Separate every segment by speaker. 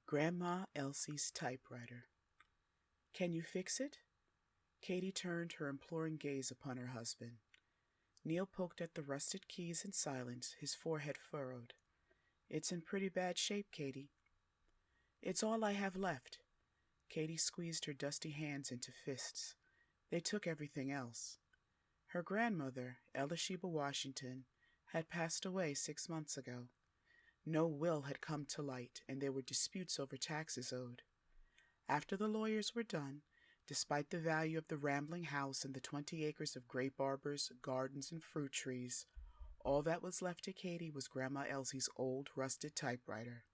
Speaker 1: Grandma Elsie's typewriter. Can you fix it? Katie turned her imploring gaze upon her husband. Neil poked at the rusted keys in silence, his forehead furrowed. It's in pretty bad shape, Katie. It's all I have left. Katie squeezed her dusty hands into fists. They took everything else. Her grandmother, Elisheba Washington, had passed away 6 months ago. No will had come to light, and there were disputes over taxes owed. After the lawyers were done, despite the value of the rambling house and the 20 acres of grape arbors, gardens, and fruit trees, all that was left to Katie was Grandma Elsie's old, rusted typewriter.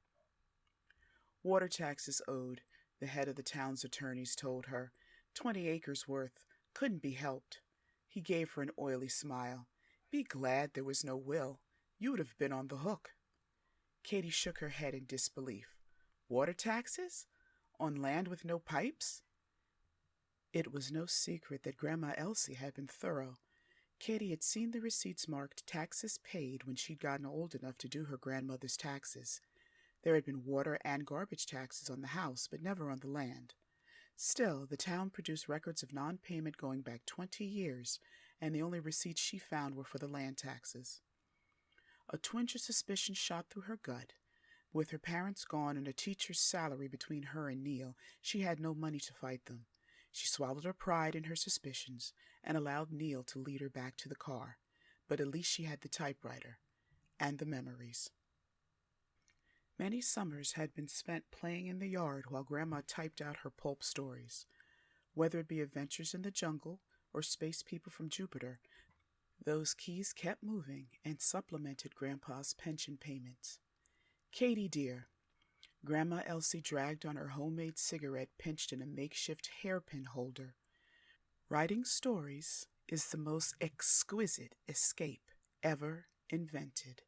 Speaker 1: Water taxes owed, the head of the town's attorneys told her. 20 acres worth. Couldn't be helped. He gave her an oily smile. Be glad there was no will. You would have been on the hook. Katie shook her head in disbelief. Water taxes? On land with no pipes? It was no secret that Grandma Elsie had been thorough. Katie had seen the receipts marked taxes paid when she'd gotten old enough to do her grandmother's taxes. There had been water and garbage taxes on the house, but never on the land. Still, the town produced records of non-payment going back 20 years, and the only receipts she found were for the land taxes. A twinge of suspicion shot through her gut. With her parents gone and a teacher's salary between her and Neil, she had no money to fight them. She swallowed her pride in her suspicions and allowed Neil to lead her back to the car. But at least she had the typewriter and the memories. Many summers had been spent playing in the yard while Grandma typed out her pulp stories. Whether it be adventures in the jungle or space people from Jupiter, those keys kept moving and supplemented Grandpa's pension payments. Katie, dear. Grandma Elsie dragged on her homemade cigarette pinched in a makeshift hairpin holder. Writing stories is the most exquisite escape ever invented.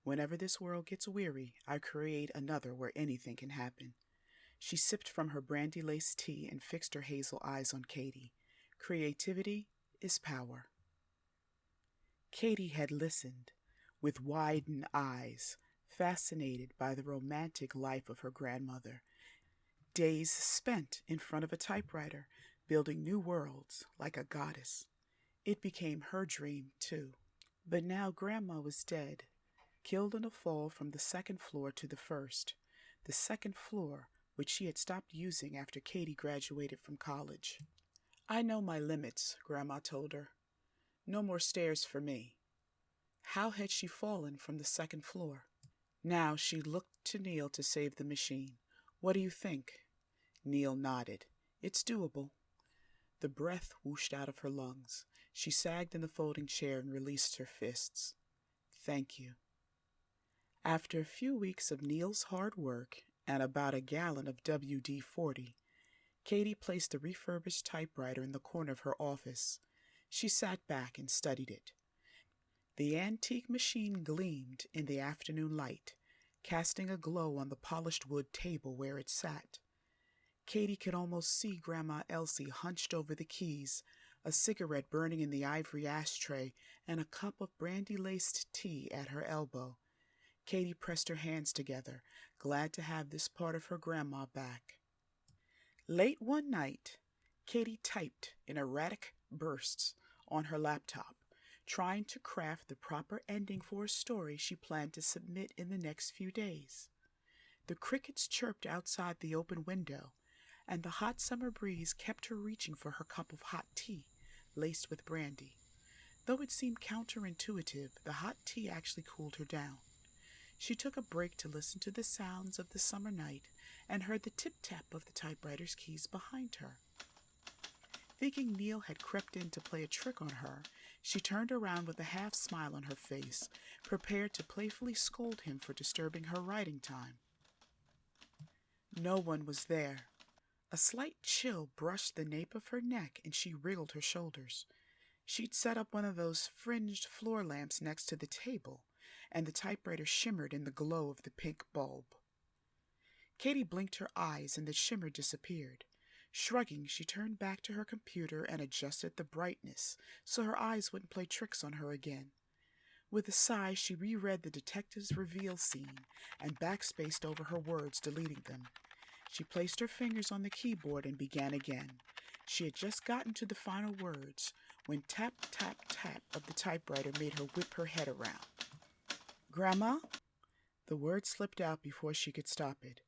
Speaker 1: Whenever this world gets weary, I create another where anything can happen. She sipped from her brandy-laced tea and fixed her hazel eyes on Katie. Creativity is power. Katie had listened, with widened eyes, fascinated by the romantic life of her grandmother. Days spent in front of a typewriter, building new worlds like a goddess. It became her dream, too. But now Grandma was dead, killed in a fall from the second floor to the first. The second floor, which she had stopped using after Katie graduated from college. I know my limits, Grandma told her. No more stairs for me. How had she fallen from the second floor? Now she looked to Neil to save the machine. What do you think? Neil nodded. It's doable. The breath whooshed out of her lungs. She sagged in the folding chair and released her fists. Thank you. After a few weeks of Neil's hard work and about a gallon of WD-40, Katie placed the refurbished typewriter in the corner of her office. She sat back and studied it. The antique machine gleamed in the afternoon light, casting a glow on the polished wood table where it sat. Katie could almost see Grandma Elsie hunched over the keys, a cigarette burning in the ivory ashtray, and a cup of brandy-laced tea at her elbow. Katie pressed her hands together, glad to have this part of her grandma back. Late one night, Katie typed in erratic bursts on her laptop, trying to craft the proper ending for a story she planned to submit in the next few days. The crickets chirped outside the open window, and the hot summer breeze kept her reaching for her cup of hot tea, laced with brandy. Though it seemed counterintuitive, the hot tea actually cooled her down. She took a break to listen to the sounds of the summer night and heard the tip-tap of the typewriter's keys behind her. Thinking Neil had crept in to play a trick on her, she turned around with a half-smile on her face, prepared to playfully scold him for disturbing her writing time. No one was there. A slight chill brushed the nape of her neck and she wriggled her shoulders. She'd set up one of those fringed floor lamps next to the table, and the typewriter shimmered in the glow of the pink bulb. Katie blinked her eyes and the shimmer disappeared. Shrugging, she turned back to her computer and adjusted the brightness so her eyes wouldn't play tricks on her again. With a sigh, she reread the detective's reveal scene and backspaced over her words, deleting them. She placed her fingers on the keyboard and began again. She had just gotten to the final words when tap, tap, tap of the typewriter made her whip her head around. "Grandma?" The word slipped out before she could stop it.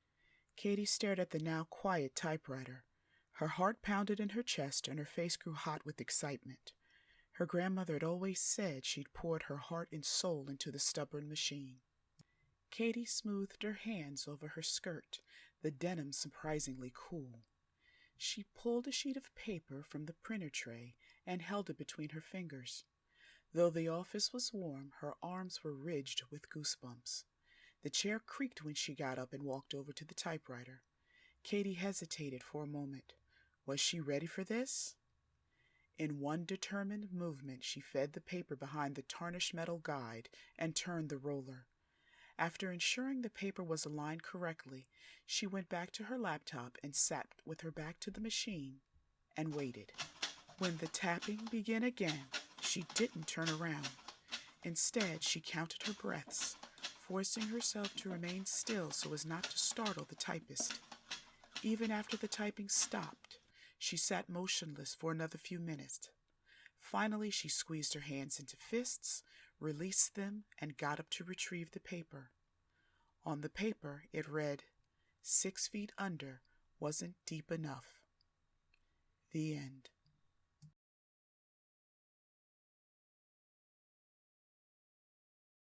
Speaker 1: Katie stared at the now quiet typewriter. Her heart pounded in her chest and her face grew hot with excitement. Her grandmother had always said she'd poured her heart and soul into the stubborn machine. Katie smoothed her hands over her skirt, the denim surprisingly cool. She pulled a sheet of paper from the printer tray and held it between her fingers. Though the office was warm, her arms were ridged with goosebumps. The chair creaked when she got up and walked over to the typewriter. Katie hesitated for a moment. Was she ready for this? In one determined movement, she fed the paper behind the tarnished metal guide and turned the roller. After ensuring the paper was aligned correctly, she went back to her laptop and sat with her back to the machine and waited. When the tapping began again, she didn't turn around. Instead, she counted her breaths, forcing herself to remain still so as not to startle the typist. Even after the typing stopped, she sat motionless for another few minutes. Finally, she squeezed her hands into fists, released them, and got up to retrieve the paper. On the paper, it read, 6 feet under wasn't deep enough. The end.